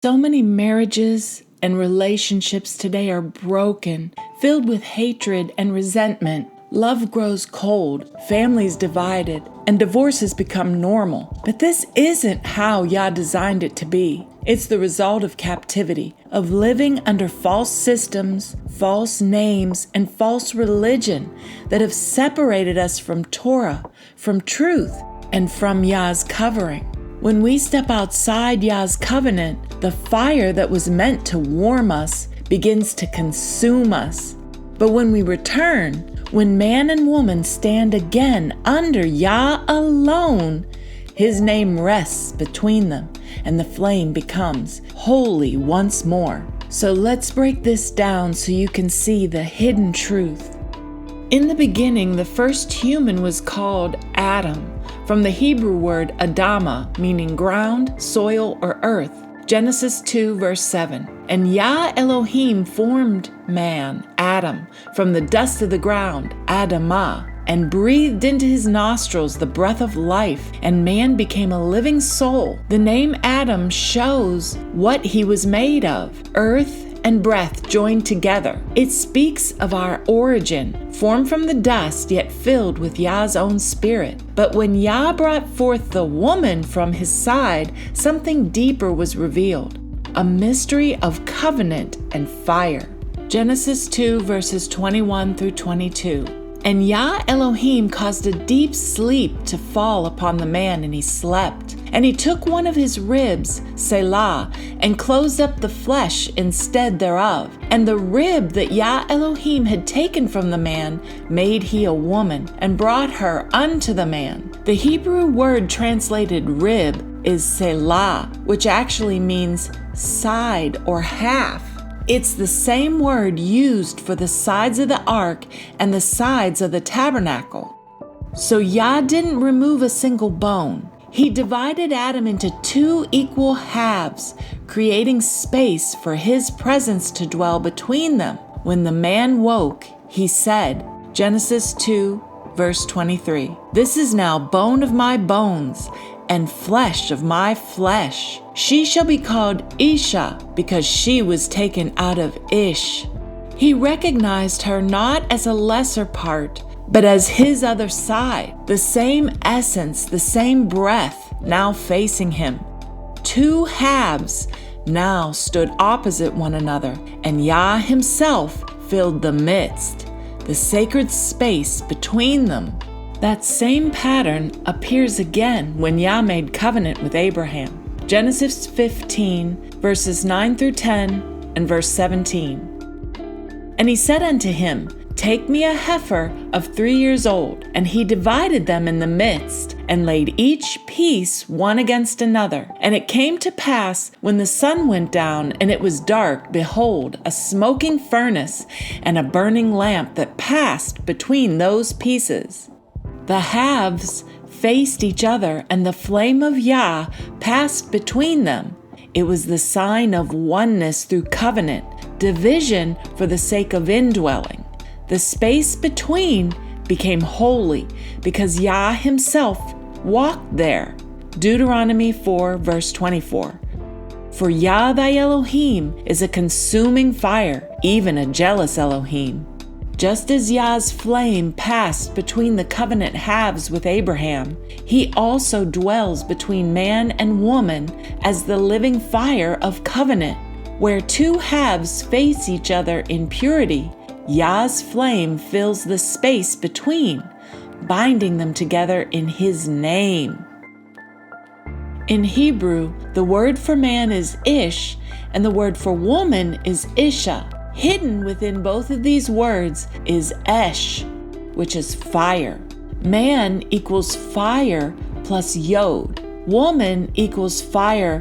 So many marriages and relationships today are broken, filled with hatred and resentment. Love grows cold, families divided, and divorces become normal. But this isn't how Yah designed it to be. It's the result of captivity, of living under false systems, false names, and false religion that have separated us from Torah, from truth, and from Yah's covering. When we step outside Yah's covenant, the fire that was meant to warm us begins to consume us. But when we return, when man and woman stand again under Yah alone, His name rests between them, and the flame becomes holy once more. So let's break this down so you can see the hidden truth. In the beginning, the first human was called Adam, from the Hebrew word Adama, meaning ground, soil, or earth. Genesis 2, verse 7. And Yah Elohim formed man, Adam, from the dust of the ground, Adamah, and breathed into his nostrils the breath of life, and man became a living soul. The name Adam shows what he was made of, earth and breath joined together. It speaks of our origin, formed from the dust, yet filled with Yah's own spirit. But when Yah brought forth the woman from his side, something deeper was revealed, a mystery of covenant and fire. Genesis 2, verses 21 through 22. And Yah Elohim caused a deep sleep to fall upon the man, and he slept. And he took one of his ribs, Selah, and closed up the flesh instead thereof. And the rib that Yah Elohim had taken from the man made he a woman, and brought her unto the man. The Hebrew word translated rib is Selah, which actually means side or half. It's the same word used for the sides of the ark and the sides of the tabernacle. So Yah didn't remove a single bone. He divided Adam into two equal halves, creating space for His presence to dwell between them. When the man woke, he said, Genesis 2, verse 23, "This is now bone of my bones and flesh of my flesh. She shall be called Ishah, because she was taken out of Ish." He recognized her not as a lesser part, but as his other side, the same essence, the same breath, now facing him. Two halves now stood opposite one another, and Yah himself filled the midst, the sacred space between them. That same pattern appears again when Yah made covenant with Abraham. Genesis 15, verses 9 through 10, and verse 17. And he said unto him, "Take me a heifer of 3 years old." And he divided them in the midst, and laid each piece one against another. And it came to pass, when the sun went down, and it was dark, behold, a smoking furnace, and a burning lamp that passed between those pieces. The halves faced each other, and the flame of Yah passed between them. It was the sign of oneness through covenant, division for the sake of indwelling. The space between became holy because Yah himself walked there. Deuteronomy 4, verse 24. For Yah thy Elohim is a consuming fire, even a jealous Elohim. Just as Yah's flame passed between the covenant halves with Abraham, He also dwells between man and woman as the living fire of covenant. Where two halves face each other in purity, Yah's flame fills the space between, binding them together in His name. In Hebrew, the word for man is ish, and the word for woman is ishah. Hidden within both of these words is esh, which is fire. Man equals fire plus yod. Woman equals fire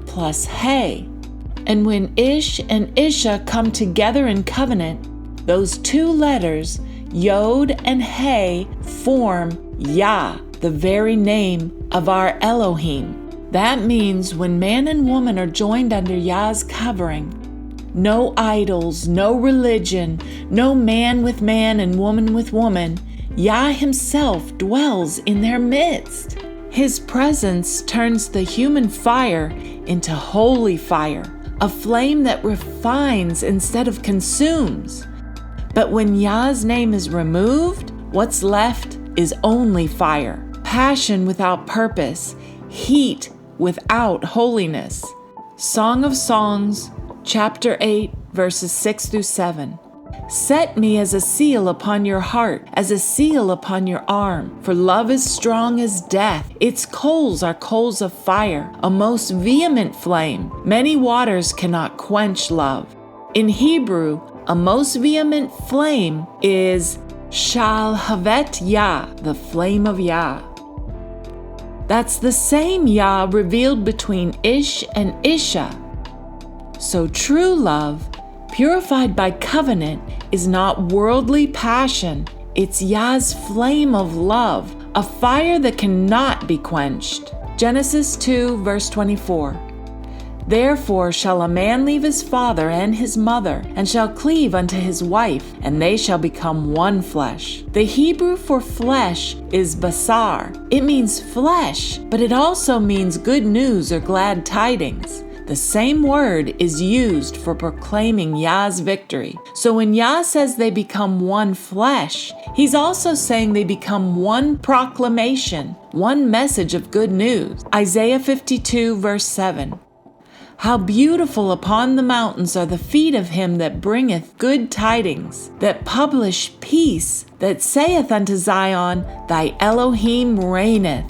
plus hay. And when ish and ishah come together in covenant, those two letters, yod and hay, form Yah, the very name of our Elohim. That means when man and woman are joined under Yah's covering, no idols, no religion, no man with man and woman with woman, Yah himself dwells in their midst. His presence turns the human fire into holy fire, a flame that refines instead of consumes. But when Yah's name is removed, what's left is only fire, passion without purpose, heat without holiness. Song of Songs, chapter 8, verses 6 through 7. Set me as a seal upon your heart, as a seal upon your arm. For love is strong as death. Its coals are coals of fire, a most vehement flame. Many waters cannot quench love. In Hebrew, a most vehement flame is Shalhavet Yah, the flame of Yah. That's the same Yah revealed between Ish and Ishah. So true love, purified by covenant, is not worldly passion. It's Yah's flame of love, a fire that cannot be quenched. Genesis 2, verse 24. Therefore shall a man leave his father and his mother, and shall cleave unto his wife, and they shall become one flesh. The Hebrew for flesh is basar. It means flesh, but it also means good news or glad tidings. The same word is used for proclaiming Yah's victory. So when Yah says they become one flesh, He's also saying they become one proclamation, one message of good news. Isaiah 52, verse 7. How beautiful upon the mountains are the feet of him that bringeth good tidings, that publish peace, that saith unto Zion, Thy Elohim reigneth.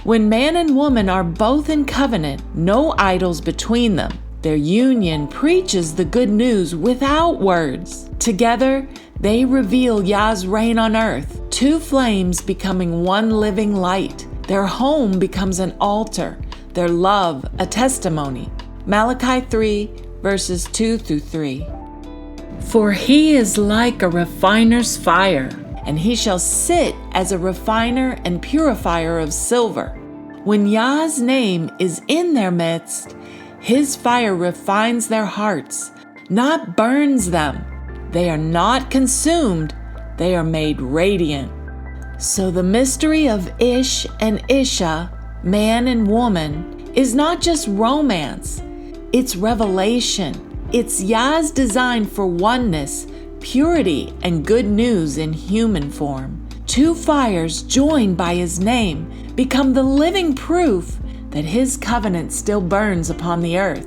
When man and woman are both in covenant, no idols between them, their union preaches the good news without words. Together, they reveal Yah's reign on earth, two flames becoming one living light. Their home becomes an altar, their love a testimony. Malachi 3, verses 2 through 3. For he is like a refiner's fire, and he shall sit as a refiner and purifier of silver. When Yah's name is in their midst, his fire refines their hearts, not burns them. They are not consumed, they are made radiant. So the mystery of Ish and Ishah, man and woman, is not just romance, it's revelation. It's Yah's design for oneness, purity, and good news in human form. Two fires joined by his name become the living proof that his covenant still burns upon the earth.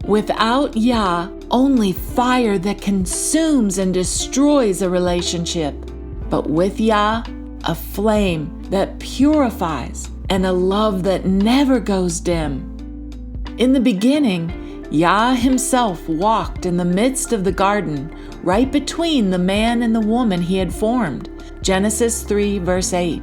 Without Yah, only fire that consumes and destroys a relationship. But with Yah, a flame that purifies and a love that never goes dim. In the beginning, Yah himself walked in the midst of the garden, right between the man and the woman he had formed. Genesis 3, verse 8.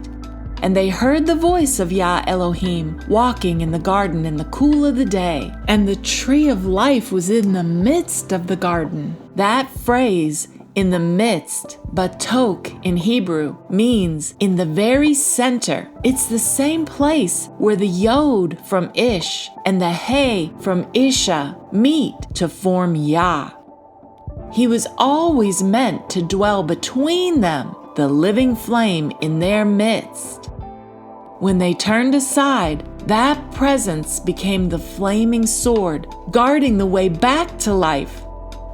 And they heard the voice of Yah Elohim walking in the garden in the cool of the day. And the tree of life was in the midst of the garden. That phrase, in the midst, batok in Hebrew, means in the very center. It's the same place where the yod from Ish and the hey from Ishah meet to form Yah. He was always meant to dwell between them, the living flame in their midst. When they turned aside, that presence became the flaming sword, guarding the way back to life.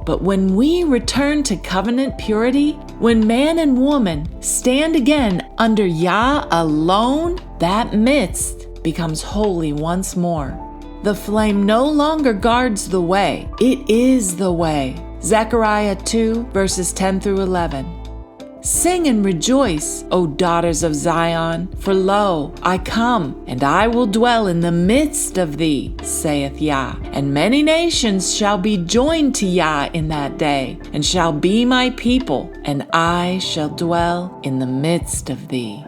But when we return to covenant purity, when man and woman stand again under Yah alone, that midst becomes holy once more. The flame no longer guards the way, it is the way. Zechariah 2, verses 10 through 11. Sing and rejoice, O daughters of Zion, for lo, I come, and I will dwell in the midst of thee, saith Yah. And many nations shall be joined to Yah in that day, and shall be my people, and I shall dwell in the midst of thee.